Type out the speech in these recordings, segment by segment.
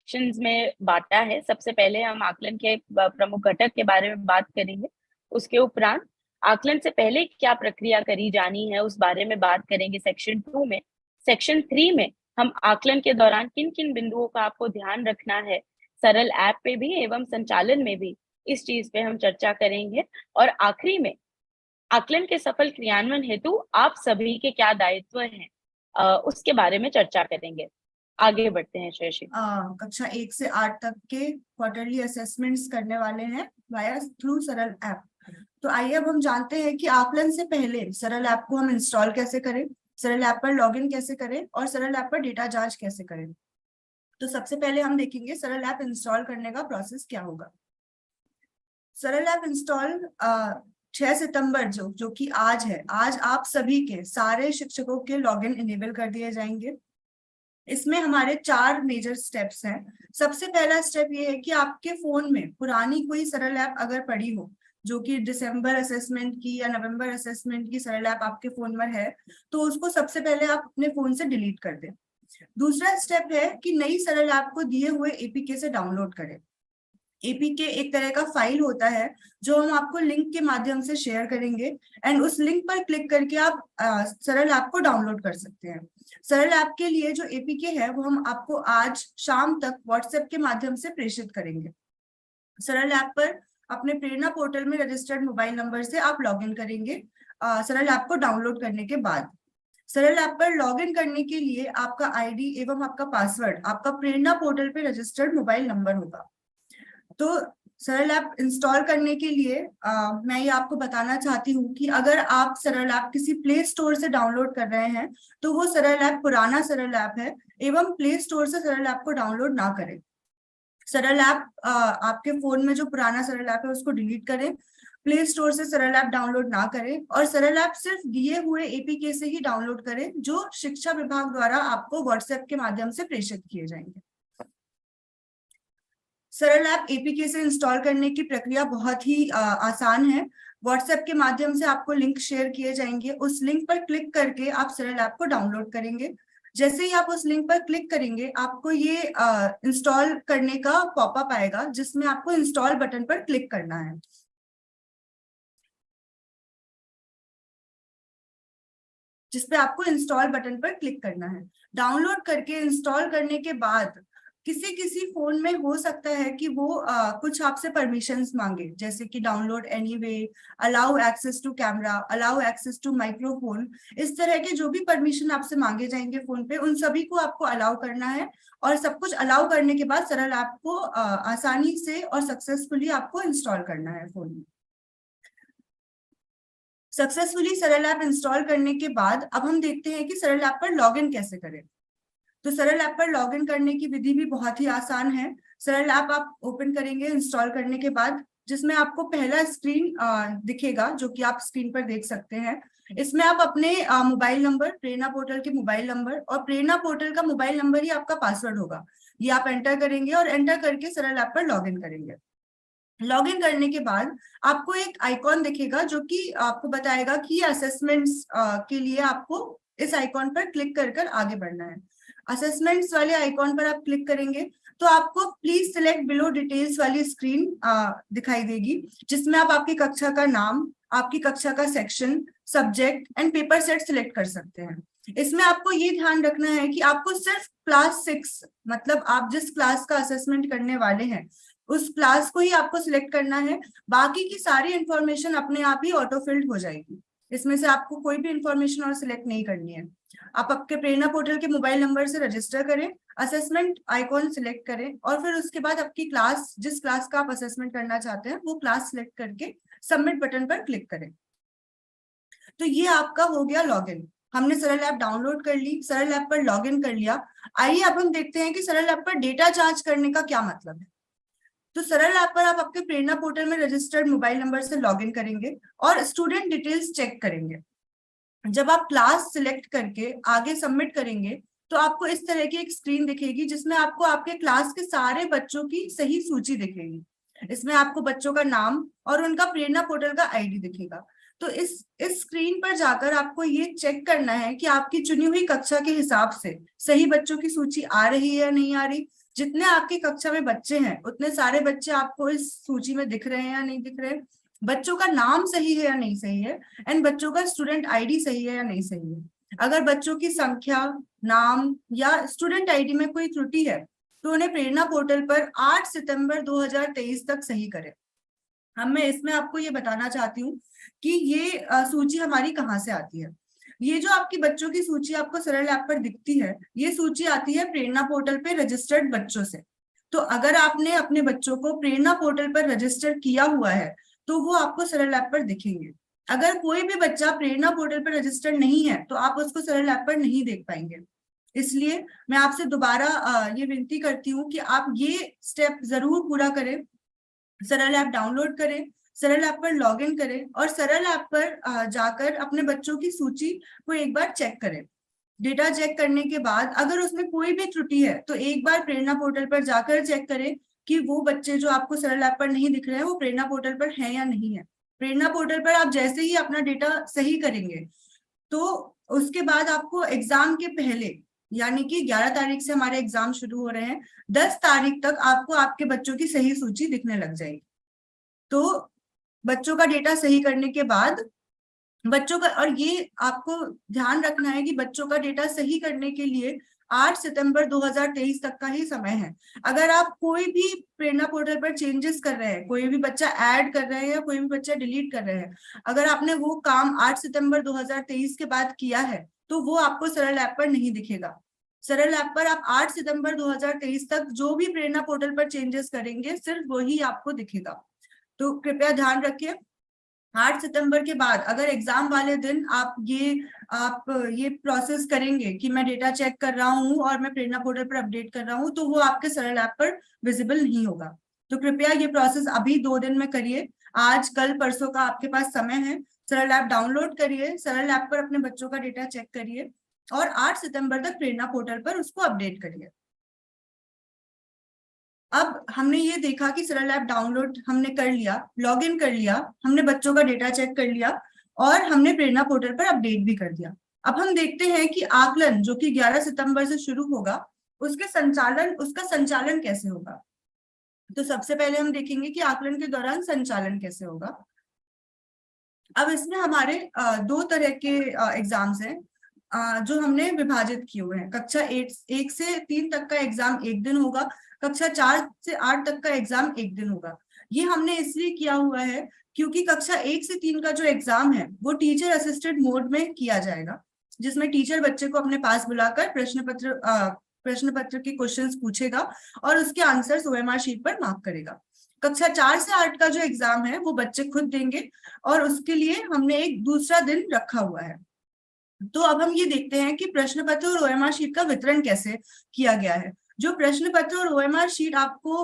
Sections में बांटा है। सबसे पहले हम आकलन के प्रमुख घटक के बारे में बात करेंगे। उसके उपरांत आकलन से पहले क्या प्रक्रिया करी जानी है उस बारे में बात करेंगे सेक्शन 2 में। सेक्शन 3 में हम आकलन के दौरान किन किन बिंदुओं का आपको ध्यान रखना है, सरल ऐप पे भी एवं संचालन में भी, इस चीज पे हम चर्चा करेंगे। और आखिरी में आकलन के सफल क्रियान्वयन हेतु आप सभी के क्या दायित्व हैं, उसके बारे में चर्चा करेंगे। आगे बढ़ते हैं श्रेयसी। कक्षा 1 से 8 तक के क्वार्टरली असेसमेंट्स करने वाले हैं वाया थ्रू सरल ऐप। तो आइए अब हम जानते हैं कि आकलन से पहले सरल ऐप को हम इंस्टॉल कैसे करें, सरल ऐप पर लॉगिन कैसे करें और सरल ऐप पर डेटा जांच कैसे करें। तो सबसे पहले हम देखेंगे सरल ऐप इंस्टॉल करने का प्रोसेस क्या होगा। सरल ऐप इंस्टॉल 6 सितंबर जो कि आज है, आज आप सभी के सारे शिक्षकों के लॉगिन इनेबल कर दिए जाएंगे। इसमें हमारे 4 मेजर स्टेप्स हैं। सबसे पहला स्टेप ये है कि आपके फोन में पुरानी कोई सरल ऐप अगर पड़ी हो, जो कि दिसंबर असेसमेंट की या नवंबर असेसमेंट की सरल ऐप आपके फोन में है, तो उसको सबसे पहले आप अपने फोन से डिलीट कर दें। दूसरा स्टेप है कि नई सरल ऐप को दिए हुए एपीके से डाउनलोड करें। एपीके एक तरह का फाइल होता है जो हम आपको लिंक के माध्यम से शेयर करेंगे एंड उस लिंक पर क्लिक करके आप सरल ऐप को डाउनलोड कर सकते हैं। सरल ऐप के लिए जो एपीके है वो हम आपको आज शाम तक व्हाट्सएप के माध्यम से प्रेषित करेंगे। सरल ऐप पर अपने प्रेरणा पोर्टल में रजिस्टर्ड मोबाइल नंबर से आप लॉगिन करेंगे सरल ऐप को डाउनलोड करने के बाद। सरल ऐप पर लॉगिन करने के लिए आपका आईडी एवं आपका पासवर्ड आपका प्रेरणा पोर्टल पे रजिस्टर्ड मोबाइल नंबर होगा। तो सरल ऐप इंस्टॉल करने के लिए मैं ये आपको बताना चाहती हूँ कि अगर आप सरल ऐप किसी प्ले स्टोर से डाउनलोड कर रहे हैं तो वो सरल ऐप पुराना सरल ऐप है एवं प्ले स्टोर से सरल ऐप को डाउनलोड ना करें। सरल ऐप आपके फोन में जो पुराना सरल ऐप है उसको डिलीट करें, प्ले स्टोर से सरल ऐप डाउनलोड ना करें और सरल ऐप सिर्फ दिए हुए एपीके से ही डाउनलोड करें जो शिक्षा विभाग द्वारा आपको व्हाट्सएप के माध्यम से प्रेषित किए जाएंगे। सरल ऐप एपीके से इंस्टॉल करने की प्रक्रिया बहुत ही आसान है। व्हाट्सएप के माध्यम से आपको लिंक शेयर किए जाएंगे, उस लिंक पर क्लिक करके आप सरल ऐप को डाउनलोड करेंगे। जैसे ही आप उस लिंक पर क्लिक करेंगे आपको ये इंस्टॉल करने का पॉपअप आएगा जिसमें आपको इंस्टॉल बटन पर क्लिक करना है। जिसपे आपको इंस्टॉल बटन पर क्लिक करना है। डाउनलोड करके इंस्टॉल करने के बाद किसी किसी फोन में हो सकता है कि वो कुछ आपसे परमिशंस मांगे, जैसे कि download anyway, allow access to camera, allow access to microphone. इस तरह के जो भी परमिशन आपसे मांगे जाएंगे फोन पे, उन सभी को आपको अलाउ करना है और सब कुछ अलाउ करने के बाद सरल ऐप को आसानी से और सक्सेसफुली आपको इंस्टॉल करना है फोन में। सक्सेसफुली सरल ऐप इंस्टॉल करने के बाद अब हम देखते हैं कि सरल ऐप पर लॉगिन कैसे करें। तो सरल ऐप पर लॉगिन करने की विधि भी बहुत ही आसान है। सरल ऐप आप ओपन करेंगे इंस्टॉल करने के बाद, जिसमें आपको पहला स्क्रीन दिखेगा जो कि आप स्क्रीन पर देख सकते हैं। इसमें आप अपने मोबाइल नंबर, प्रेरणा पोर्टल के मोबाइल नंबर और प्रेरणा पोर्टल का मोबाइल नंबर ही आपका पासवर्ड होगा, ये आप एंटर करेंगे और एंटर करके सरल ऐप पर लॉगिन करेंगे। लॉगिन करने के बाद आपको एक आइकॉन दिखेगा जो कि आपको बताएगा कि असेसमेंट्स के लिए आपको इस आइकॉन पर क्लिक कर कर आगे बढ़ना है। असेसमेंट्स वाले आइकॉन पर आप क्लिक करेंगे तो आपको प्लीज सिलेक्ट बिलो डिटेल्स वाली स्क्रीन दिखाई देगी, जिसमें आप आपकी कक्षा का नाम, आपकी कक्षा का section, subject and paper set select कर सकते हैं। इसमें आपको ये ध्यान रखना है कि आपको सिर्फ क्लास 6, मतलब आप जिस क्लास का असेसमेंट करने वाले हैं उस क्लास को ही आपको सिलेक्ट करना है। बाकी की सारी इंफॉर्मेशन अपने आप ही ऑटो फिल्ड हो जाएगी, इसमें से आपको कोई भी इंफॉर्मेशन और सिलेक्ट नहीं करनी है। आप आपके प्रेरणा पोर्टल के मोबाइल नंबर से रजिस्टर करें, असेसमेंट आइकॉन सिलेक्ट करें और फिर उसके बाद आपकी क्लास, जिस क्लास का आप असेसमेंट करना चाहते हैं वो क्लास सिलेक्ट करके सबमिट बटन पर क्लिक करें। तो ये आपका हो गया लॉगिन। हमने सरल ऐप डाउनलोड कर ली, सरल ऐप पर लॉगिन कर लिया। आइए अब हम देखते हैं कि सरल ऐप पर डेटा जांच करने का क्या मतलब है। तो सरल ऐप पर आप आपके प्रेरणा पोर्टल में रजिस्टर्ड मोबाइल नंबर से लॉगिन करेंगे और स्टूडेंट डिटेल्स चेक करेंगे। जब आप क्लास सिलेक्ट करके आगे सबमिट करेंगे तो आपको इस तरह की एक स्क्रीन दिखेगी जिसमें आपको आपके क्लास के सारे बच्चों की सही सूची दिखेगी। इसमें आपको बच्चों का नाम और उनका प्रेरणा पोर्टल का आईडी दिखेगा। तो इस स्क्रीन पर जाकर आपको ये चेक करना है कि आपकी चुनी हुई कक्षा के हिसाब से सही बच्चों की सूची आ रही है या नहीं आ रही। जितने आपकी कक्षा में बच्चे हैं उतने सारे बच्चे आपको इस सूची में दिख रहे हैं या नहीं दिख रहे, बच्चों का नाम सही है या नहीं सही है, एंड बच्चों का स्टूडेंट आईडी सही है या नहीं सही है। अगर बच्चों की संख्या, नाम या स्टूडेंट आईडी में कोई त्रुटि है तो उन्हें प्रेरणा पोर्टल पर 8 सितंबर 2023 तक सही करें। अब मैं इसमें आपको ये बताना चाहती हूँ कि ये सूची हमारी कहाँ से आती है। ये जो आपकी बच्चों की सूची आपको सरल ऐप पर दिखती है, ये सूची आती है प्रेरणा पोर्टल पे रजिस्टर्ड बच्चों से। तो अगर आपने अपने बच्चों को प्रेरणा पोर्टल पर रजिस्टर किया हुआ है तो वो आपको सरल ऐप पर दिखेंगे। अगर कोई भी बच्चा प्रेरणा पोर्टल पर रजिस्टर्ड नहीं है तो आप उसको सरल ऐप पर नहीं देख पाएंगे। इसलिए मैं आपसे दोबारा ये विनती करती हूँ कि आप ये स्टेप जरूर पूरा करें। सरल ऐप डाउनलोड करें, सरल ऐप पर लॉगिन करें और सरल ऐप पर जाकर अपने बच्चों की सूची को एक बार चेक करें। डेटा चेक करने के बाद अगर उसमें कोई भी त्रुटि है तो एक बार प्रेरणा पोर्टल पर जाकर चेक करें कि वो बच्चे जो आपको सरल ऐप पर नहीं दिख रहे हैं वो प्रेरणा पोर्टल पर है या नहीं है। प्रेरणा पोर्टल पर आप जैसे ही अपना डेटा सही करेंगे तो उसके बाद आपको एग्जाम के पहले, यानी कि 11 तारीख से हमारे एग्जाम शुरू हो रहे हैं, 10 तारीख तक आपको आपके बच्चों की सही सूची दिखने लग जाएगी। तो बच्चों का डेटा सही करने के बाद बच्चों का, और ये आपको ध्यान रखना है कि बच्चों का डेटा सही करने के लिए 8 सितंबर 2023 तक का ही समय है। अगर आप कोई भी प्रेरणा पोर्टल पर चेंजेस कर रहे हैं, कोई भी बच्चा ऐड कर रहे हैं या कोई भी बच्चा डिलीट कर रहे हैं, अगर आपने वो काम 8 सितंबर 2023 के बाद किया है तो वो आपको सरल ऐप पर नहीं दिखेगा। सरल ऐप पर आप 8 सितंबर 2023 तक जो भी प्रेरणा पोर्टल पर चेंजेस करेंगे सिर्फ वही आपको दिखेगा। तो कृपया ध्यान रखिए, 8 सितंबर के बाद अगर एग्जाम वाले दिन आप ये प्रोसेस करेंगे कि मैं डेटा चेक कर रहा हूँ और मैं प्रेरणा पोर्टल पर अपडेट कर रहा हूँ, तो वो आपके सरल ऐप पर विजिबल नहीं होगा। तो कृपया ये प्रोसेस अभी 2 दिन में करिए। आज कल परसों का आपके पास समय है। सरल ऐप डाउनलोड करिए, सरल ऐप पर अपने बच्चों का डेटा चेक करिए और 8 सितंबर तक प्रेरणा पोर्टल पर उसको अपडेट करिए। अब हमने ये देखा कि सरल ऐप डाउनलोड हमने कर लिया, लॉगिन कर लिया, हमने बच्चों का डेटा चेक कर लिया और हमने प्रेरणा पोर्टल पर अपडेट भी कर दिया। अब हम देखते हैं कि आकलन जो कि 11 सितंबर से शुरू होगा उसका संचालन कैसे होगा। तो सबसे पहले हम देखेंगे कि आकलन के दौरान संचालन कैसे होगा। अब इसमें हमारे 2 तरह के एग्जाम्स हैं जो हमने विभाजित किए हुए हैं। कक्षा 1 से 3 तक का एग्जाम एक दिन होगा, कक्षा 4 से 8 तक का एग्जाम एक दिन होगा। ये हमने इसलिए किया हुआ है क्योंकि कक्षा 1 से 3 का जो एग्जाम है वो टीचर असिस्टेड मोड में किया जाएगा, जिसमें टीचर बच्चे को अपने पास बुलाकर प्रश्न पत्र के क्वेश्चंस पूछेगा और उसके आंसर्स ओएमआर शीट पर मार्क करेगा। कक्षा 4 से 8 का जो एग्जाम है वो बच्चे खुद देंगे और उसके लिए हमने एक दूसरा दिन रखा हुआ है। तो अब हम ये देखते हैं कि प्रश्न पत्र और ओएमआर शीट का वितरण कैसे किया गया है। जो प्रश्न पत्र और ओएमआर शीट आपको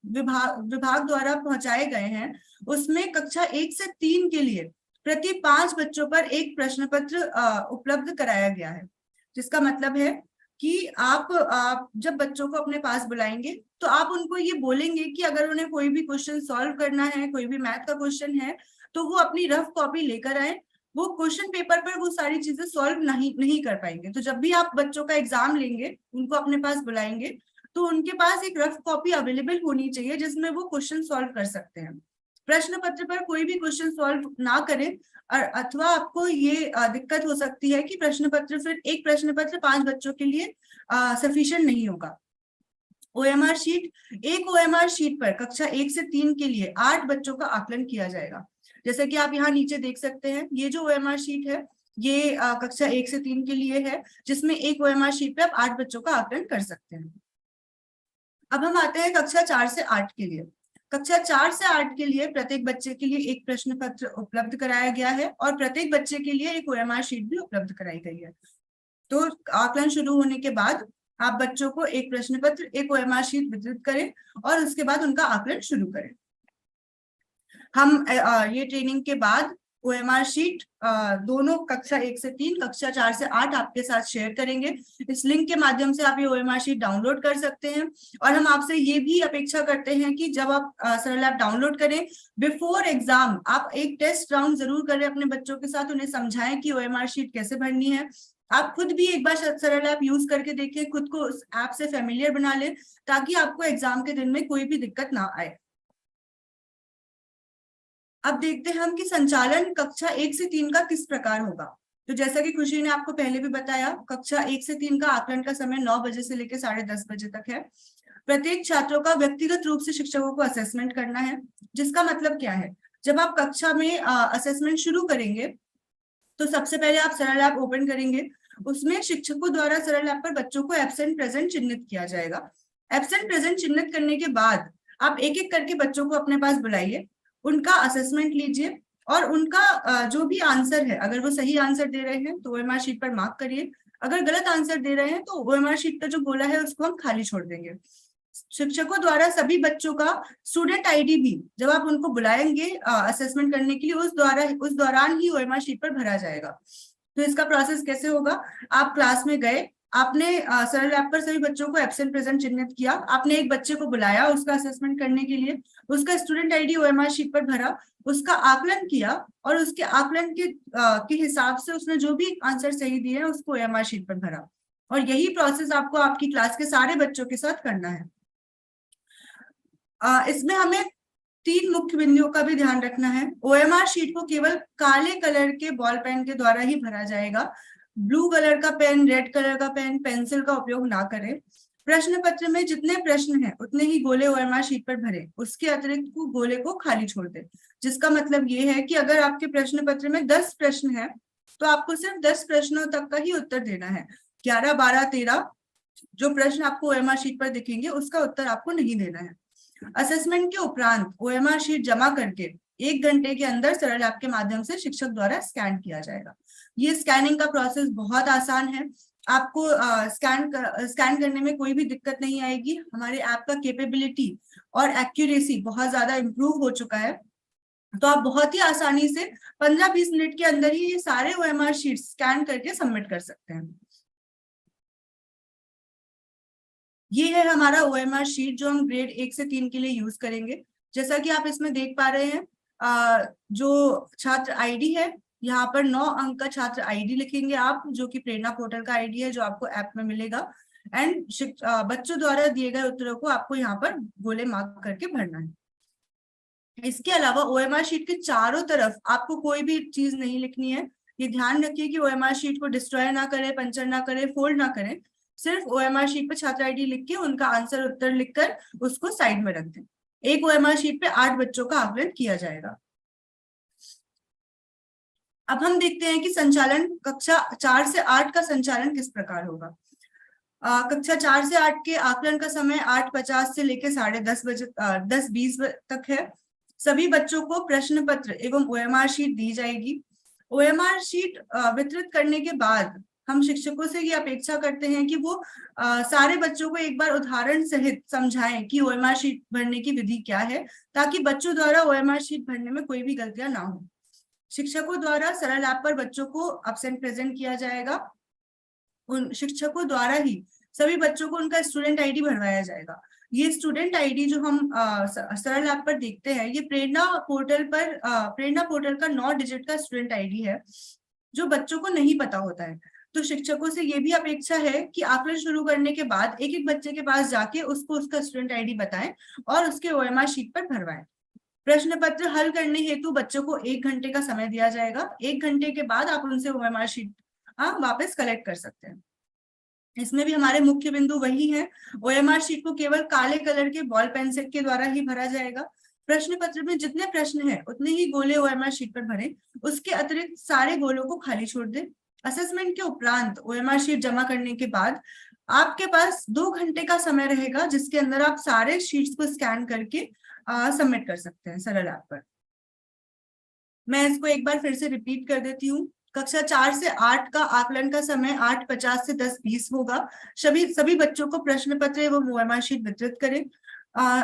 विभाग द्वारा पहुंचाए गए हैं उसमें कक्षा 1 से 3 के लिए प्रति 5 बच्चों पर एक प्रश्न पत्र उपलब्ध कराया गया है। जिसका मतलब है कि आप जब बच्चों को अपने पास बुलाएंगे तो आप उनको ये बोलेंगे कि अगर उन्हें कोई भी क्वेश्चन सॉल्व करना है, कोई भी मैथ का क्वेश्चन है, तो वो अपनी रफ कॉपी लेकर आए। वो क्वेश्चन पेपर पर वो सारी चीजें सॉल्व नहीं कर पाएंगे। तो जब भी आप बच्चों का एग्जाम लेंगे, उनको अपने पास बुलाएंगे, तो उनके पास एक रफ कॉपी अवेलेबल होनी चाहिए जिसमें वो क्वेश्चन सॉल्व कर सकते हैं। प्रश्न पत्र पर कोई भी क्वेश्चन सॉल्व ना करें अथवा आपको ये दिक्कत हो सकती है कि प्रश्न पत्र फिर एक प्रश्न पत्र 5 बच्चों के लिए सफिशिएंट नहीं होगा। ओएमआर शीट, एक ओएमआर शीट पर कक्षा 1 से 3 के लिए 8 बच्चों का आकलन किया जाएगा। जैसे कि आप यहाँ नीचे देख सकते हैं, ये जो ओएमआर शीट है ये कक्षा 1 से 3 के लिए है, जिसमें एक ओएमआर शीट पे आप 8 बच्चों का आकलन कर सकते हैं। अब हम आते हैं कक्षा 4 से 8 के लिए। कक्षा 4 से 8 के लिए प्रत्येक बच्चे के लिए एक प्रश्न पत्र उपलब्ध कराया गया है और प्रत्येक बच्चे के लिए एक ओएमआर शीट भी उपलब्ध कराई गई है। तो आकलन शुरू होने के बाद आप बच्चों को एक प्रश्न पत्र, एक ओएमआर शीट वितरित करें और उसके बाद उनका आकलन शुरू करें। हम ये ट्रेनिंग के बाद ओएमआर शीट दोनों कक्षा 1 से 3, कक्षा 4 से 8 आपके साथ शेयर करेंगे। इस लिंक के माध्यम से आप ये ओएमआर शीट डाउनलोड कर सकते हैं और हम आपसे ये भी अपेक्षा करते हैं कि जब आप सरल ऐप डाउनलोड करें, बिफोर एग्जाम आप एक टेस्ट राउंड जरूर करें अपने बच्चों के साथ, उन्हें समझाएं कि ओएमआर शीट कैसे भरनी है, आप खुद भी एक बार सरल ऐप यूज करके देखिए, खुद को उस ऐप से फेमिलियर बना ले, ताकि आपको एग्जाम के दिन में कोई भी दिक्कत ना आए। अब देखते हैं हम कि संचालन कक्षा 1 से 3 का किस प्रकार होगा। तो जैसा कि खुशी ने आपको पहले भी बताया, कक्षा 1 से 3 का आकलन का समय 9 बजे से लेकर 10:30 बजे तक है। प्रत्येक छात्रों का व्यक्तिगत रूप से शिक्षकों को असेसमेंट करना है। जिसका मतलब क्या है, जब आप कक्षा में असेसमेंट शुरू करेंगे तो सबसे पहले आप सरल ऐप ओपन करेंगे। उसमें शिक्षकों द्वारा सरल ऐप पर बच्चों को एब्सेंट प्रेजेंट चिन्हित किया जाएगा। एब्सेंट प्रेजेंट चिन्हित करने के बाद आप एक एक करके बच्चों को अपने पास बुलाइए, उनका असेसमेंट लीजिए और उनका जो भी आंसर है, अगर वो सही आंसर दे रहे हैं तो ओएमआर शीट पर मार्क करिए, अगर गलत आंसर दे रहे हैं तो ओएमआर शीट का जो गोला है उसको हम खाली छोड़ देंगे। शिक्षकों द्वारा सभी बच्चों का स्टूडेंट आईडी भी जब आप उनको बुलाएंगे असेसमेंट करने के लिए, उस दौरान ही ओएमआर शीट पर भरा जाएगा। तो इसका प्रोसेस कैसे होगा, आप क्लास में गए, आपने सरल ऐप पर सभी बच्चों को एब्सेंट प्रेजेंट चिन्हित किया, आपने एक बच्चे को बुलाया उसका असेसमेंट करने के लिए, उसका स्टूडेंट आईडी ओएमआर शीट पर भरा, उसका आकलन किया और उसके आकलन के हिसाब से उसने जो भी आंसर सही दिए हैं उसको ओएमआर शीट पर भरा। और यही प्रोसेस आपको आपकी क्लास के सारे बच्चों के साथ करना है। इसमें हमें 3 मुख्य बिंदुओं का भी ध्यान रखना है। ओएमआर शीट को केवल काले कलर के बॉल पेन के द्वारा ही भरा जाएगा। ब्लू कलर का पेन, रेड कलर का पेन, पेंसिल का उपयोग ना करें। प्रश्न पत्र में जितने प्रश्न हैं उतने ही गोले ओएमआर शीट पर भरें, उसके अतिरिक्त गोले को खाली छोड़ दें। जिसका मतलब ये है कि अगर आपके प्रश्न पत्र में 10 प्रश्न है तो आपको सिर्फ 10 प्रश्नों तक का ही उत्तर देना है। 11, 12, 13 जो प्रश्न आपको ओएमआर शीट पर दिखेंगे उसका उत्तर आपको नहीं देना है। असेसमेंट के उपरांत ओएमआर शीट जमा करके 1 घंटे के अंदर सरल ऐप के माध्यम से शिक्षक द्वारा स्कैन किया जाएगा। ये स्कैनिंग का प्रोसेस बहुत आसान है, आपको स्कैन करने में कोई भी दिक्कत नहीं आएगी। हमारे ऐप का कैपेबिलिटी और एक्यूरेसी बहुत ज्यादा इंप्रूव हो चुका है, तो आप बहुत ही आसानी से 15-20 मिनट के अंदर ही ये सारे ओएमआर शीट स्कैन करके सबमिट कर सकते हैं। ये है हमारा ओएमआर शीट जो हम ग्रेड 1 से 3 के लिए यूज करेंगे। जैसा कि आप इसमें देख पा रहे हैं, जो छात्र आईडी है, यहाँ पर 9 अंक का छात्र आईडी लिखेंगे आप, जो कि प्रेरणा पोर्टल का आईडी है जो आपको ऐप में मिलेगा। एंड बच्चों द्वारा दिए गए उत्तरों को आपको यहाँ पर गोले मार्क करके भरना है। इसके अलावा ओएमआर शीट के चारों तरफ आपको कोई भी चीज नहीं लिखनी है। ये ध्यान रखिए कि ओएमआर शीट को डिस्ट्रॉय ना करें, पंचर ना करें, फोल्ड ना करें। सिर्फ ओएमआर शीट पे छात्र आईडी लिख के उनका आंसर उत्तर लिखकर उसको साइड में रख दें। एक ओएमआर शीट पे 8 बच्चों का आकलन किया जाएगा। अब हम देखते हैं कि संचालन कक्षा 4 से 8 का संचालन किस प्रकार होगा। कक्षा 4 से 8 के आकलन का समय 8:50 से लेकर 10:30 बजे 10:20 तक है। सभी बच्चों को प्रश्न पत्र एवं ओएमआर शीट दी जाएगी। ओएमआर शीट वितरित करने के बाद हम शिक्षकों से ये अपेक्षा करते हैं कि वो सारे बच्चों को एक बार उदाहरण सहित समझाएं कि ओएमआर शीट भरने की विधि क्या है, ताकि बच्चों द्वारा ओएमआर शीट भरने में कोई भी गलतियां ना हो। शिक्षकों द्वारा सरल ऐप पर बच्चों को एब्सेंट प्रेजेंट किया जाएगा। उन शिक्षकों द्वारा ही सभी बच्चों को उनका स्टूडेंट आईडी भरवाया जाएगा। ये स्टूडेंट आईडी जो हम सरल ऐप पर देखते हैं, ये प्रेरणा पोर्टल का 9 डिजिट का स्टूडेंट आईडी है, जो बच्चों को नहीं पता होता है। तो शिक्षकों से ये भी अपेक्षा है कि आकलन शुरू करने के बाद एक एक बच्चे के पास जाके उसको उसका स्टूडेंट आईडी बताएं और उसके ओएमआर शीट पर भरवाएं। प्रश्न पत्र हल करने हेतु बच्चों को 1 घंटे का समय दिया जाएगा। 1 घंटे के बाद आप उनसे ओएमआर शीट वापस कलेक्ट कर सकते हैं। इसमें भी हमारे मुख्य बिंदु वही है। ओएमआर शीट को केवल काले कलर के बॉल पेंसिल के द्वारा ही भरा जाएगा। प्रश्न पत्र में जितने प्रश्न हैं उतने ही गोले ओएमआर शीट पर भरें, उसके अतिरिक्त सारे गोलों को खाली छोड़ दें। असेसमेंट के उपरांत ओएमआर शीट जमा करने के बाद आपके पास 2 घंटे का समय रहेगा, जिसके अंदर आप सारे शीट्स को स्कैन करके सबमिट कर सकते हैं सरल ऐप पर। मैं इसको एक बार फिर से रिपीट कर देती हूँ। कक्षा 4 से 8 का आकलन का समय 8:50 से 10:20 होगा। सभी बच्चों को प्रश्न पत्र एवं ओएमआर शीट वितरित करें।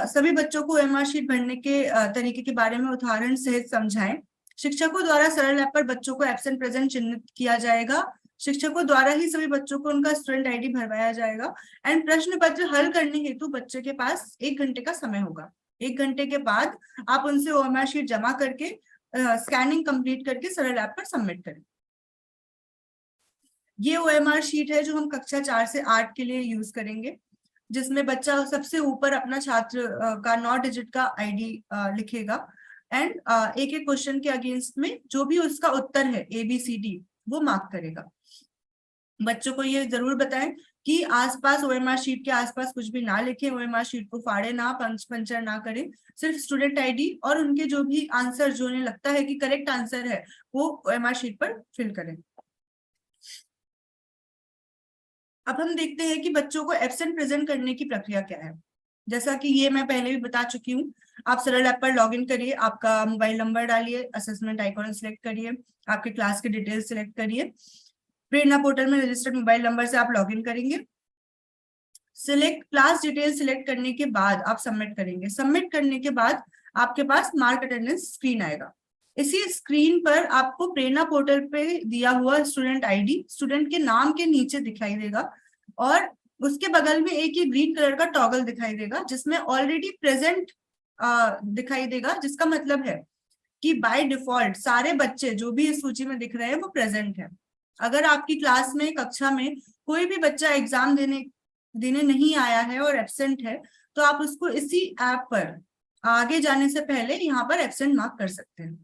सभी बच्चों को ओएमआर शीट भरने के तरीके के बारे में उदाहरण सहित समझाएं। शिक्षकों द्वारा सरल ऐप पर बच्चों को एब्सेंट प्रेजेंट चिन्हित किया जाएगा। शिक्षकों द्वारा ही सभी बच्चों को उनका स्टूडेंट आईडी भरवाया जाएगा। एंड प्रश्न पत्र हल करने हेतु बच्चे के पास 1 घंटे का समय होगा। 1 घंटे के बाद आप उनसे ओएमआर शीट जमा करके स्कैनिंग कंप्लीट करके सरल ऐप पर सबमिट करें। ये OMR शीट है जो हम कक्षा 4 से 8 के लिए यूज करेंगे, जिसमें बच्चा सबसे ऊपर अपना छात्र का 9 डिजिट का आईडी लिखेगा एंड एक एक क्वेश्चन के अगेंस्ट में जो भी उसका उत्तर है ABCD वो मार्क करेगा। बच्चों को ये जरूर बताएं कि आसपास OMR शीट के आसपास कुछ भी ना लिखें, OMR शीट को फाड़े ना, पंचर ना करें, सिर्फ स्टूडेंट आईडी और उनके जो भी आंसर जो उन्हें लगता है कि करेक्ट आंसर है वो OMR शीट पर फिल करें। अब हम देखते हैं कि बच्चों को एब्सेंट प्रेजेंट करने की प्रक्रिया क्या है। जैसा कि ये मैं पहले भी बता चुकी हूँ, आप सरल ऐप पर लॉगिन करिए, आपका मोबाइल नंबर डालिए, असेसमेंट आइकॉन सिलेक्ट करिए, आपके क्लास के डिटेल्स सिलेक्ट करिए, प्रेरणा पोर्टल में रजिस्टर्ड मोबाइल नंबर से आप लॉगिन करेंगे। सिलेक्ट क्लास डिटेल सिलेक्ट करने के बाद आप सबमिट करेंगे। सबमिट करने के बाद आपके पास मार्क अटेंडेंस स्क्रीन आएगा। इसी स्क्रीन पर आपको प्रेरणा पोर्टल पे दिया हुआ स्टूडेंट आईडी स्टूडेंट के नाम के नीचे दिखाई देगा और उसके बगल में एक ही ग्रीन कलर का टॉगल दिखाई देगा जिसमें ऑलरेडी प्रेजेंट दिखाई देगा, जिसका मतलब है कि बाय डिफॉल्ट सारे बच्चे जो भी इस सूची में दिख रहे हैं वो प्रेजेंट है। अगर आपकी क्लास में कक्षा में कोई भी बच्चा एग्जाम देने नहीं आया है और एब्सेंट है तो आप उसको इसी ऐप पर आगे जाने से पहले यहाँ पर एब्सेंट मार्क कर सकते हैं।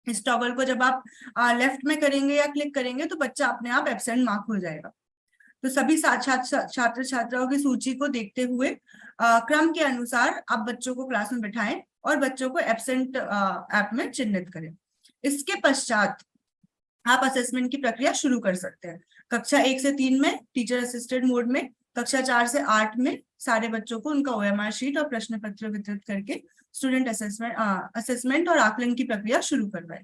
इस टॉगल को जब आप लेफ्ट में करेंगे या क्लिक करेंगे तो बच्चा अपने आप एब्सेंट मार्क हो जाएगा। तो सभी छात्र छात्राओं की सूची को देखते हुए क्रम के अनुसार आप बच्चों को क्लास में बिठाएं और बच्चों को एब्सेंट ऐप में चिन्हित करें। इसके पश्चात आप असेसमेंट की प्रक्रिया शुरू कर सकते हैं। कक्षा 1 से 3 में टीचर असिस्टेड मोड में, कक्षा 4 से 8 में सारे बच्चों को उनका OMR शीट और प्रश्न पत्र वितरित करके स्टूडेंट असेसमेंट और आकलन की प्रक्रिया शुरू करवाए।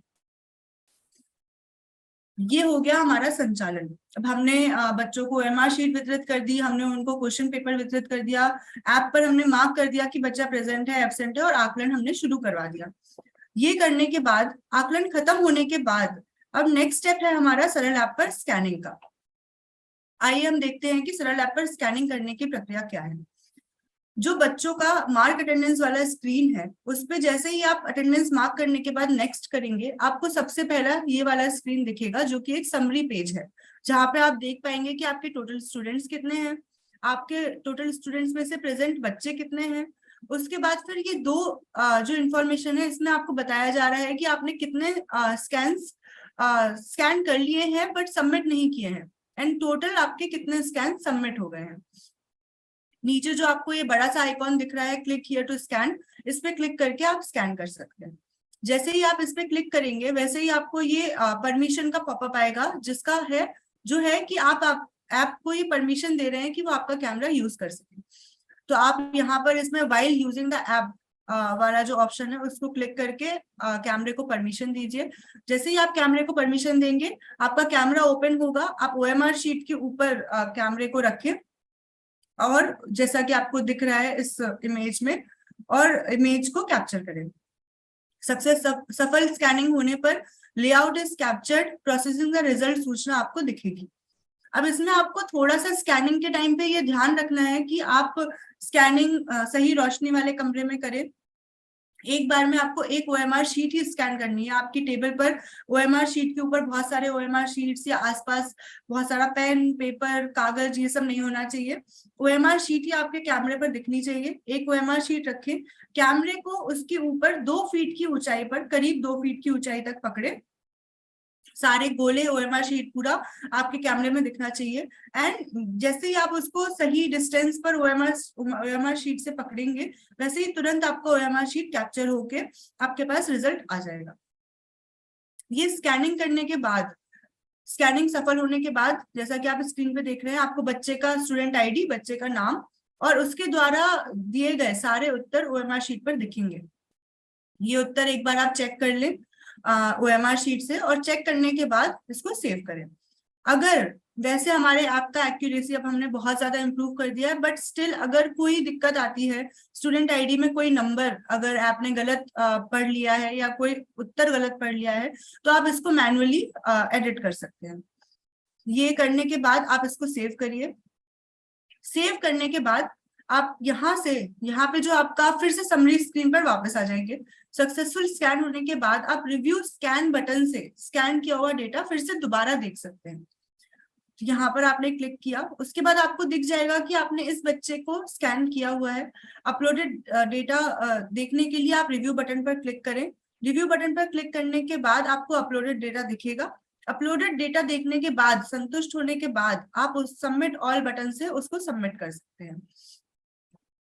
ये हो गया हमारा संचालन। अब हमने बच्चों को OMR शीट वितरित कर दी, हमने उनको क्वेश्चन पेपर वितरित कर दिया, ऐप पर हमने मार्क कर दिया कि बच्चा प्रेजेंट है, एब्सेंट है और आकलन हमने शुरू करवा दिया। ये करने के बाद, आकलन खत्म होने के बाद अब नेक्स्ट स्टेप है हमारा सरल ऐप पर स्कैनिंग का। आइए हम देखते हैं कि सरल ऐप पर स्कैनिंग करने की प्रक्रिया क्या है। जो बच्चों का मार्क अटेंडेंस वाला स्क्रीन है उस पे जैसे ही आप अटेंडेंस मार्क करने के बाद नेक्स्ट करेंगे, आपको सबसे पहला ये वाला स्क्रीन दिखेगा जो कि एक समरी पेज है, जहां पे आप देख पाएंगे कि आपके टोटल स्टूडेंट्स कितने हैं, आपके टोटल स्टूडेंट्स में से प्रेजेंट बच्चे कितने हैं। उसके बाद फिर ये दो जो इन्फॉर्मेशन है इसमें आपको बताया जा रहा है कि आपने कितने स्कैन कर लिए हैं बट सबमिट नहीं किए हैं एंड टोटल आपके कितने स्कैन सबमिट हो गए हैं। नीचे जो आपको ये बड़ा सा आइकॉन दिख रहा है क्लिक हियर टू स्कैन, इस पे क्लिक करके आप स्कैन कर सकते हैं। जैसे ही आप इस पे क्लिक करेंगे वैसे ही आपको ये परमिशन का पॉपअप आएगा जिसका है जो है कि आप ऐप को ये परमिशन दे रहे हैं कि वो आपका कैमरा यूज कर सके। तो आप यहाँ पर इसमें व्हाइल यूजिंग द ऐप वाला जो ऑप्शन है उसको क्लिक करके कैमरे को परमिशन दीजिए। जैसे ही आप कैमरे को परमिशन देंगे आपका कैमरा ओपन होगा, आप OMR शीट के ऊपर कैमरे को रखें और जैसा कि आपको दिख रहा है इस इमेज में, और इमेज को कैप्चर करें। सफल स्कैनिंग होने पर layout is captured, processing the result सूचना आपको दिखेगी। अब इसमें आपको थोड़ा सा स्कैनिंग के टाइम पे ये ध्यान रखना है कि आप स्कैनिंग सही रोशनी वाले कमरे में करें। एक बार में आपको एक OMR शीट ही स्कैन करनी है। आपकी टेबल पर OMR शीट के ऊपर बहुत सारे OMR शीट्स या आसपास बहुत सारा पेन, पेपर, कागज ये सब नहीं होना चाहिए। OMR शीट ही आपके कैमरे पर दिखनी चाहिए। एक OMR शीट रखें, कैमरे को उसके ऊपर 2 फीट की ऊंचाई पर, करीब 2 फीट की ऊंचाई तक पकड़े। सारे गोले OMR शीट पूरा आपके कैमरे में दिखना चाहिए एंड जैसे ही आप उसको सही डिस्टेंस पर OMR शीट से पकड़ेंगे वैसे ही तुरंत आपको OMR शीट कैप्चर होके आपके पास रिजल्ट आ जाएगा। ये स्कैनिंग करने के बाद, स्कैनिंग सफल होने के बाद जैसा कि आप स्क्रीन पे देख रहे हैं आपको बच्चे का स्टूडेंट आईडी, बच्चे का नाम और उसके द्वारा दिए गए सारे उत्तर OMR शीट पर दिखेंगे। ये उत्तर एक बार आप चेक कर लें OMR शीट से और चेक करने के बाद इसको सेव करें। अगर वैसे हमारे ऐप का एक्यूरेसी अब हमने बहुत ज्यादा इंप्रूव कर दिया है बट स्टिल अगर कोई दिक्कत आती है, स्टूडेंट आईडी में कोई नंबर अगर ऐप ने गलत पढ़ लिया है या कोई उत्तर गलत पढ़ लिया है तो आप इसको मैन्युअली एडिट कर सकते हैं। ये करने के बाद आप इसको सेव करिए। सेव करने के बाद आप यहाँ पे जो आपका फिर से समरी स्क्रीन पर वापस आ जाएंगे। सक्सेसफुल स्कैन होने के बाद आप रिव्यू स्कैन बटन से स्कैन किया हुआ डेटा फिर से दोबारा देख सकते हैं। यहाँ पर आपने क्लिक किया, उसके बाद आपको दिख जाएगा कि आपने इस बच्चे को स्कैन किया हुआ है। अपलोडेड डेटा देखने के लिए आप रिव्यू बटन पर क्लिक करें। रिव्यू बटन पर क्लिक करने के बाद आपको अपलोडेड डेटा दिखेगा। अपलोडेड डेटा देखने के बाद, संतुष्ट होने के बाद, आप उस सबमिट ऑल बटन से उसको सबमिट कर सकते हैं।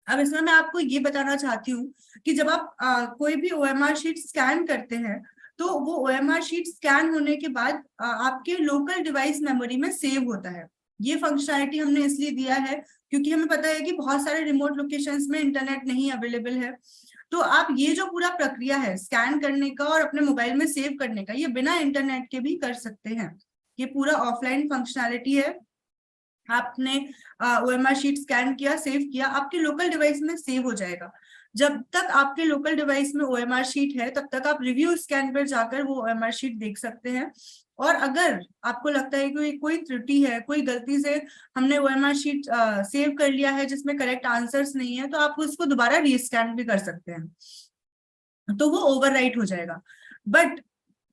अब इसमें मैं आपको ये बताना चाहती हूँ कि जब आप कोई भी ओएमआर शीट स्कैन करते हैं तो वो ओएमआर शीट स्कैन होने के बाद आपके लोकल डिवाइस मेमोरी में सेव होता है। ये फंक्शनैलिटी हमने इसलिए दिया है क्योंकि हमें पता है कि बहुत सारे रिमोट लोकेशंस में इंटरनेट नहीं अवेलेबल है। तो आप ये जो पूरा प्रक्रिया है स्कैन करने का और अपने मोबाइल में सेव करने का, ये बिना इंटरनेट के भी कर सकते हैं। ये पूरा ऑफलाइन फंक्शनैलिटी है। आपने ओएमआर शीट स्कैन किया, सेव किया, आपके लोकल डिवाइस में सेव हो जाएगा। जब तक आपके लोकल डिवाइस में ओएमआर शीट है तब तक आप रिव्यू स्कैन पर जाकर वो ओएमआर शीट देख सकते हैं। और अगर आपको लगता है कि कोई त्रुटि है, कोई गलती से हमने ओएमआर शीट सेव कर लिया है जिसमें करेक्ट आंसर्स नहीं है, तो आप उसको दोबारा रीस्कैन भी कर सकते हैं, तो वो ओवरराइट हो जाएगा। बट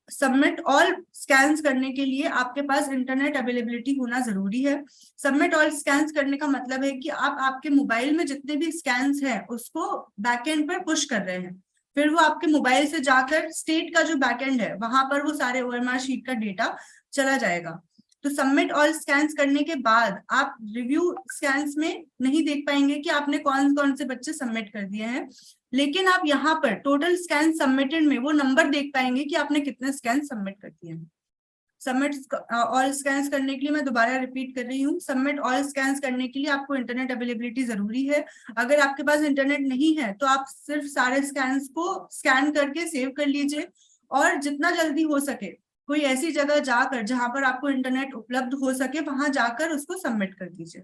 सबमिट ऑल स्कैन्स करने के लिए आपके पास इंटरनेट अवेलेबिलिटी होना जरूरी है। सबमिट ऑल स्कैन्स करने का मतलब है कि आप आपके मोबाइल में जितने भी स्कैन्स हैं उसको बैकएंड पर पुश कर रहे हैं, फिर वो आपके मोबाइल से जाकर स्टेट का जो बैकएंड है वहां पर वो सारे ओएमआर शीट का डेटा चला जाएगा। तो सबमिट ऑल स्कैन्स करने के बाद आप रिव्यू स्कैन्स में नहीं देख पाएंगे कि आपने कौन कौन से बच्चे सबमिट कर दिए हैं, लेकिन आप यहाँ पर टोटल स्कैन सबमिटेड में वो नंबर देख पाएंगे कि आपने कितने स्कैन सबमिट कर दिए हैं। सबमिट ऑल स्कैन्स करने के लिए मैं दोबारा रिपीट कर रही हूँ, सबमिट ऑल स्कैन्स करने के लिए आपको इंटरनेट अवेलेबिलिटी जरूरी है। अगर आपके पास इंटरनेट नहीं है तो आप सिर्फ सारे स्कैन्स को स्कैन करके सेव कर लीजिए, और जितना जल्दी हो सके कोई ऐसी जगह जाकर जहां पर आपको इंटरनेट उपलब्ध हो सके वहां जाकर उसको सबमिट कर दीजिए।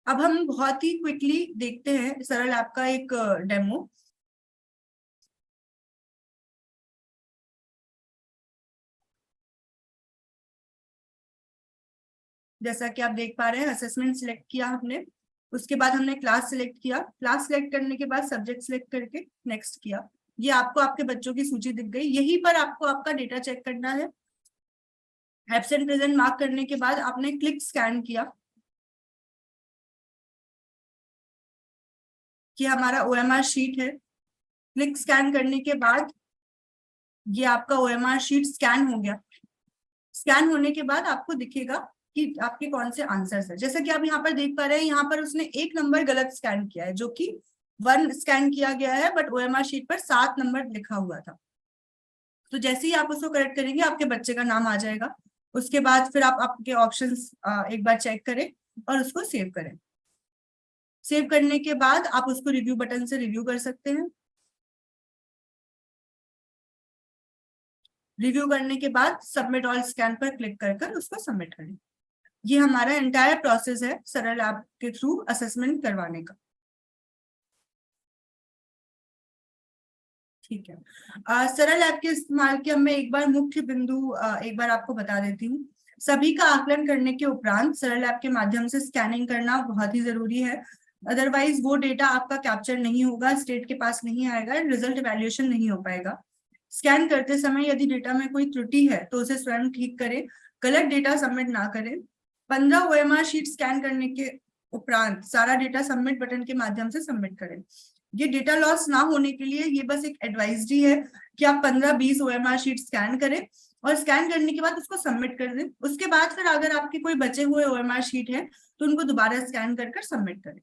अब हम बहुत ही क्विकली देखते हैं सरल ऐप का एक डेमो। जैसा कि आप देख पा रहे हैं, असेसमेंट सिलेक्ट किया हमने, उसके बाद हमने क्लास सिलेक्ट किया, क्लास सिलेक्ट करने के बाद सब्जेक्ट सिलेक्ट करके नेक्स्ट किया। ये आपको आपके बच्चों की सूची दिख गई। यहीं पर आपको आपका डेटा चेक करना है। एब्सेंट प्रेजेंट मार्क करने के बाद आपने क्लिक स्कैन किया कि हमारा ओएमआर शीट है। क्लिक स्कैन करने के बाद ये आपका ओएमआर शीट स्कैन हो गया। स्कैन होने के बाद आपको दिखेगा कि आपके कौन से आंसर्स है। जैसा कि आप यहाँ पर देख पा रहे हैं, यहाँ पर उसने एक नंबर गलत स्कैन किया है, जो कि 1 स्कैन किया गया है, बट ओएमआर शीट पर 7 नंबर लिखा हुआ था। तो जैसे ही आप उसको करेक्ट करेंगे आपके बच्चे का नाम आ जाएगा। उसके बाद फिर आप आपके ऑप्शंस एक बार चेक करें और उसको सेव करें। सेव करने के बाद आप उसको रिव्यू बटन से रिव्यू कर सकते हैं। रिव्यू करने के बाद सबमिट ऑल स्कैन पर क्लिक कर उसको सबमिट करें। ये हमारा एंटायर प्रोसेस है सरल ऐप के थ्रू असेसमेंट करवाने का। ठीक है। सरल ऐप के इस्तेमाल के मैं एक बार मुख्य बिंदु एक बार आपको बता देती हूँ। सभी का आकलन करने के उपरांत सरल ऐप के माध्यम से स्कैनिंग करना बहुत ही जरूरी है। अदरवाइज वो डेटा आपका कैप्चर नहीं होगा, स्टेट के पास नहीं आएगा, रिजल्ट इवैल्यूएशन नहीं हो पाएगा। स्कैन करते समय यदि डेटा में कोई त्रुटि है तो उसे स्वयं ठीक करें, गलत डेटा सबमिट ना करें। 15 ओएमआर शीट स्कैन करने के उपरांत सारा डेटा सबमिट बटन के माध्यम से सबमिट करें। ये डेटा लॉस ना होने के लिए ये बस एक एडवाइजरी है कि आप 15-20 ओएमआर शीट स्कैन करें और स्कैन करने के बाद उसको सबमिट कर दें। उसके बाद फिर अगर आपके कोई बचे हुए ओएमआर शीट है तो उनको दोबारा स्कैन कर सबमिट करें।